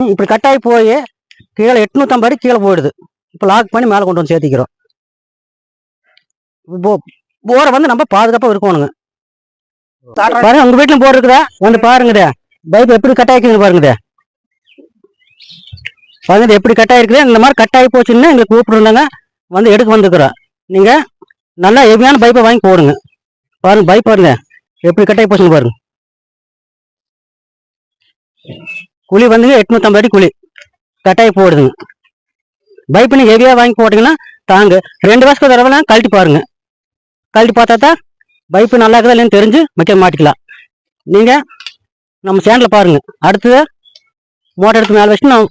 இப்படி கட்டாயி போய் கீழே 850 அடி கீழே போயிடுது. இப்போ லாக் பண்ணி மேலே கொண்டு வந்து சேர்த்திக்கிறோம். போரை வந்து நம்ம பாதுகாப்பாக இருக்கணுங்க. பாருங்க, உங்க வீட்டுல போர் இருக்குதா வந்து பாருங்கதே. பைப் எப்படி கட்டாயிருக்குங்க பாருங்கதே. பாருங்க எப்படி கட்டாயிருக்குது. இந்த மாதிரி கட்டாயி போச்சுன்னா எங்களுக்கு கூப்பிட்டுருந்தாங்க, வந்து எடுக்க வந்துக்கிறோம். நீங்க நல்லா ஹெவியான பைப்பை வாங்கி போடுங்க. பாருங்க பைப் பாருங்க எப்படி கட்டாயி போச்சுங்க பாருங்க. குழி வந்துங்க 850 அடி குழி கட்டாயி போடுதுங்க. பைப் நீங்க ஹெவியா வாங்கி போட்டீங்கன்னா தாங்க 2 வருஷத்துக்கு தடவை கழட்டி பாருங்க. கழட்டி பார்த்தா தான் பைப்பு நல்லா இருக்குதா இல்லைன்னு தெரிஞ்சு வைக்க மாட்டிக்கலாம். நீங்க நம்ம சேனலில் பாருங்க. அடுத்தது மோட்டர் எடுத்து மேலே வச்சுட்டு நான்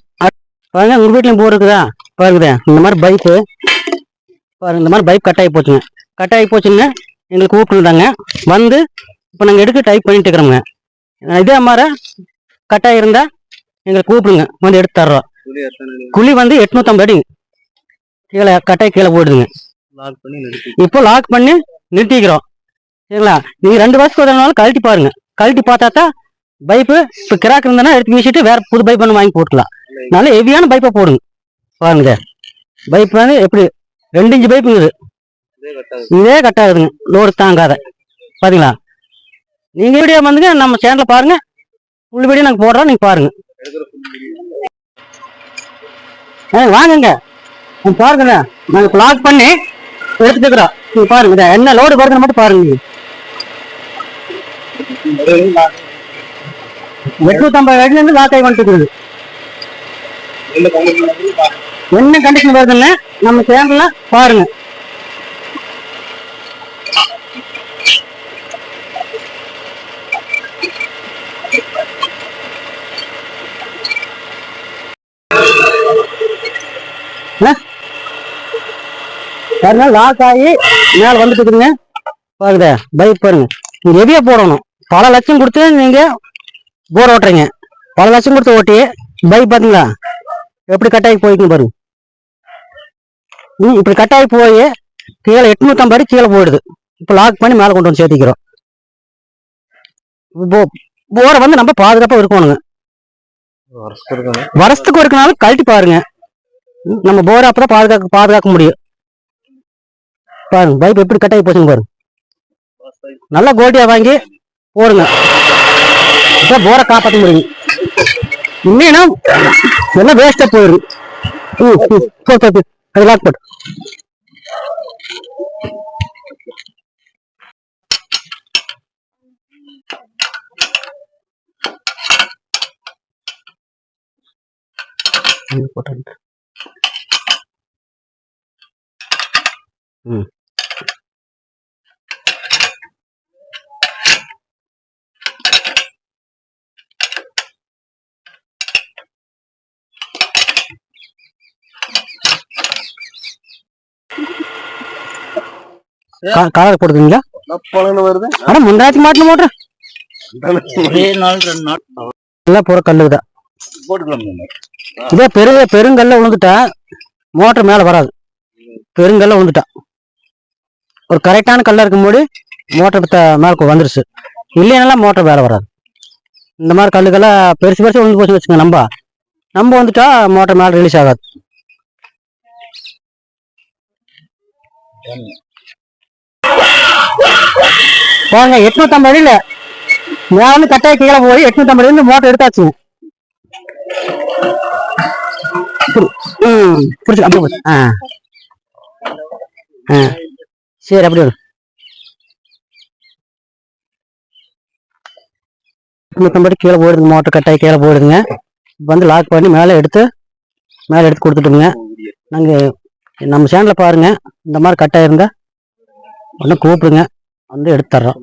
பாருங்க, உங்க வீட்லையும் போர் இருக்குதா பாருங்க. இந்த மாதிரி பைப்பு பாருங்க, இந்த மாதிரி பைப் கட்டாயி போச்சுங்க. கட்டாயி போச்சுங்க எங்களுக்கு கூப்பிட்டுருந்தாங்க, வந்து இப்போ நாங்கள் எடுக்க டைப் பண்ணிட்டு இருக்கிறோங்க. இதே மாதிரி கட்டாயி இருந்தா எங்களுக்கு கூப்பிடுங்க, வந்து எடுத்து தர்றோம். குழி வந்து 850 அடி கீழே கட்டாயி கீழே போயிடுதுங்க. இப்போ லாக் பண்ணி நிறுத்திக்கிறோம். சரிங்களா? நீங்க 2 வருஷத்துக்கு ஒரு நாள் கழட்டி பாருங்க. கழட்டி பார்த்தா தான் பைப்பு இப்போ கிராக் இருந்ததுன்னா எடுத்து வீசிட்டு வேற புது பைப் ஒன்று வாங்கி போட்டுக்கலாம். நல்ல ஹெவியான பைப்பை போடுங்க. பாருங்க பைப் வந்து எப்படி 2 இன்ச்சு பைப்புங்குது. இதே கட்டாகுதுங்க, லோடு தாங்காத. பாத்தீங்களா? நீங்க வீடியோ வந்துங்க நம்ம சேனல்ல பாருங்க, ஃபுல் வீடியோ நாங்கள் போடுறோம், நீங்க பாருங்க. வாங்குங்க பாருங்க, நாங்கள் லாக் பண்ணி எடுத்துக்கிறோம். நீங்க பாருங்க என்ன லோடு வருதுன்னு மட்டும் பாருங்க. 850 அடில இருந்து லாக் ஆகி வந்துட்டு என்ன கண்டிஷன் வருதுன்னு நம்ம சேனல்ல பாருங்க. லாக் ஆகி மேல வந்துட்டு இருக்குதுங்க. பாருங்க பைப் பாருங்க, நீங்க ஹெவியா போடணும். பல லட்சம் கொடுத்து நீங்க போர் ஓட்டுறீங்க, பல லட்சம் கொடுத்து ஓட்டி பைப் பாத்தீங்களா எப்படி கட்டாயி போயிருக்கு பாருங்க. இப்படி கட்டாயி போய் கீழே 850 அடி கீழே போயிடுது. இப்போ லாக் பண்ணி மேலே கொண்டு வந்து சேர்த்திக்கிறோம். போரை வந்து நம்ம பாதுகாப்பாக இருக்கணுங்க. வருஷத்துக்கு இருக்கனாலும் கழட்டி பாருங்க. நம்ம போரை அப்பதான் பாதுகாக்க முடியும். பாருங்க பைப் எப்படி கட்டாயி போச்சுங்க பாருங்க. நல்லா கோட்டியா வாங்கி போடுங்க, போரை காப்பாற்ற முடியும். இல்லைன்னா எல்லாம் வேஸ்டா போயிடும். அது லாக் போட்டு போட்டு காலர் போடுறீங்களா? ஆனா முன்னாடி மாட்டின மோட்டர் எல்லாம் பூரா கல்லுதான். இதே பெருங்கல்ல விழுந்துட்டா மோட்டர் மேல வராது. பெருங்கல்ல விழுந்துட்டா ஒரு கரெக்டான கல்ல இருக்கும் போது மோட்டர் மேல வந்துருச்சு. இல்லைன்னா மோட்டர் வேலை வராது. இந்த மாதிரி கல்லுக்கெல்லாம் பெருசு பெருசு விழுந்து போச்சு வச்சுங்க, நம்ம வந்துட்டா மோட்டர் மேல ரிலீஸ் ஆகாது. பாருங்க 850 அடியில மேல வந்து கட்டாய கீழே போய் 850 அடி மோட்டர் எடுத்தாச்சுங்க. புடிச்சு அப்படி போச்சு. சரி அப்படி வரும். 850 கீழே போயிடுது, மோட்டர் கட்டாய கீழே போயிடுதுங்க. வந்து லாக் பண்ணி மேலே எடுத்து கொடுத்துட்டுங்க. நாங்க நம்ம சேனல்ல பாருங்க, இந்த மாதிரி கட்டாயிருந்தா ஒன்னும் கூப்பிடுங்க, வந்து எடுத்து தர்றோம்.